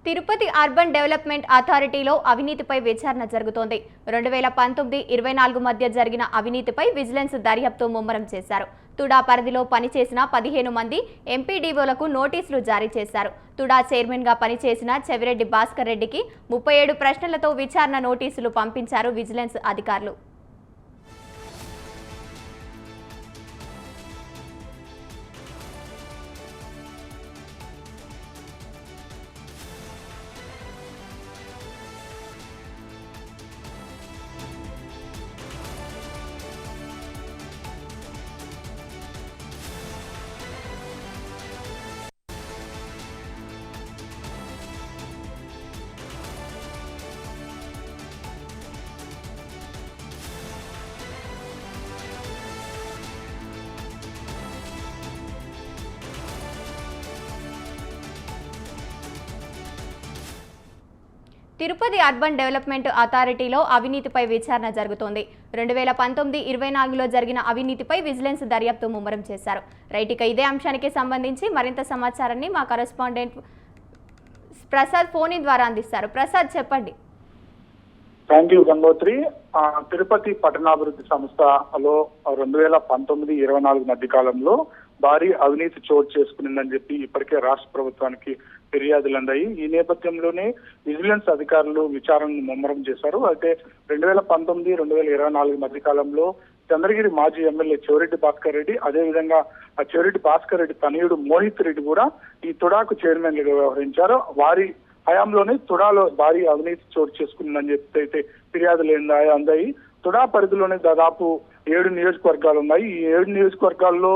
Tirupati urban development అథారిటీలో అవినీతిపై విచారణ జరుగుతోంది. 2019-24 మధ్య జరిగిన అవినీతిపై విజిలెన్స్ దర్యాప్తు ముమ్మరం చేశారు. తుడా పరిధిలో పనిచేసిన 15 మంది ఎంపీడీఓలకు నోటీసులు జారీ చేశారు. తుడా చైర్మన్గా పనిచేసిన చెవిరెడ్డి భాస్కర్ రెడ్డికి 37 ప్రశ్నలతో విచారణ నోటీసులు పంపించారు విజిలెన్స్ అధికారులు. తిరుపతి అర్బన్ డెవలప్మెంట్ అథారిటీలో అవినీతిపై విచారణ జరుగుతోంది. 2019-24లో జరిగిన అవినీతిపై విజిలెన్స్ దర్యాప్తు ముమ్మరం చేశారు. రైట్, ఇక ఇదే అంశానికి సంబంధించి మరింత సమాచారాన్ని మా కరెస్పాండెంట్ ప్రసాద్ ఫోన్ ద్వారా అందిస్తారు. ప్రసాద్, చెప్పండి. Thank you Gangotri. తిరుపతి పట్టణాభివృద్ధి సంస్థలో 2019-24 మధ్య కాలంలో భారీ అవినీతి చోటు చేసుకునిందని చెప్పి ఇప్పటికే రాష్ట్ర ప్రభుత్వానికి ఫిర్యాదులు అందాయి. ఈ నేపథ్యంలోనే విజిలెన్స్ అధికారులు విచారణను ముమ్మరం చేశారు. అయితే 2019-2024 మధ్య కాలంలో చంద్రగిరి మాజీ ఎమ్మెల్యే చెవిరెడ్డి భాస్కర్ రెడ్డి, అదేవిధంగా ఆ చెవిరెడ్డి భాస్కర్ రెడ్డి తనయుడు మోహిత్ రెడ్డి కూడా ఈ తుడాకు చైర్మన్ గా వ్యవహరించారు. వారి హయాంలోనే తుడాలో భారీ అవినీతి చోటు చేసుకుందని చెప్పి అయితే ఫిర్యాదులు అందాయి. తుడా పరిధిలోనే దాదాపు 7 నియోజకవర్గాలు ఉన్నాయి. ఈ 7 నియోజకవర్గాల్లో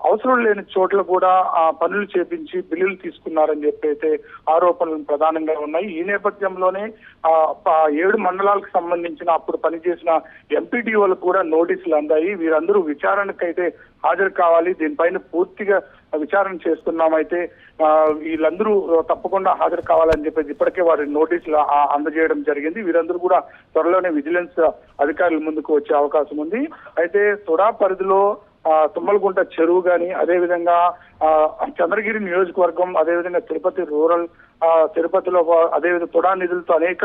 అవసరం లేని చోట్ల కూడా పనులు చేపించి బిల్లులు తీసుకున్నారని చెప్పి అయితే ఆరోపణలు ప్రధానంగా ఉన్నాయి. ఈ నేపథ్యంలోనే 7 మండలాలకు సంబంధించిన అప్పుడు పనిచేసిన ఎంపీడీఓలకు కూడా నోటీసులు అందాయి. వీరందరూ విచారణకైతే హాజరు కావాలి, దీనిపైన పూర్తిగా విచారణ చేస్తున్నామైతే వీళ్ళందరూ తప్పకుండా హాజరు కావాలని చెప్పేసి ఇప్పటికే వారి నోటీసులు అందజేయడం జరిగింది. వీరందరూ కూడా త్వరలోనే విజిలెన్స్ అధికారుల ముందుకు వచ్చే అవకాశం ఉంది. అయితే తుడా పరిధిలో తుమ్మలగుంట చెరువు గాని, అదేవిధంగా చంద్రగిరి నియోజకవర్గం, అదేవిధంగా తిరుపతి రూరల్, తిరుపతిలో అదేవిధంగా తుడా నిధులతో అనేక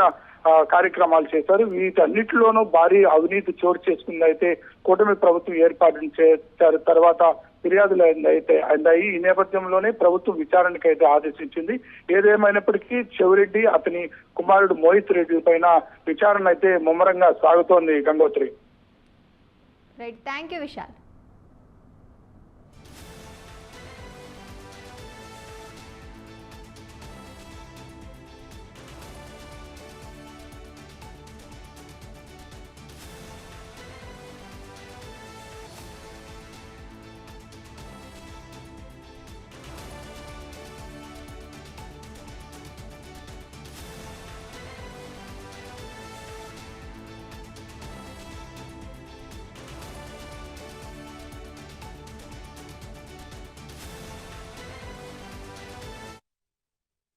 కార్యక్రమాలు చేశారు. వీటన్నిటిలోనూ భారీ అవినీతి చోటు చేసుకుంది. అయితే కూటమి ప్రభుత్వం ఏర్పాటు చేశారు. తర్వాత ఫిర్యాదులు అయితే అందాయి. ఈ నేపథ్యంలోనే ప్రభుత్వం విచారణకు అయితే ఆదేశించింది. ఏదేమైనప్పటికీ చెవిరెడ్డి, అతని కుమారుడు మోహిత్ రెడ్డి పైన విచారణ అయితే ముమ్మరంగా సాగుతోంది. Gangotri. Right, thank you Vishal.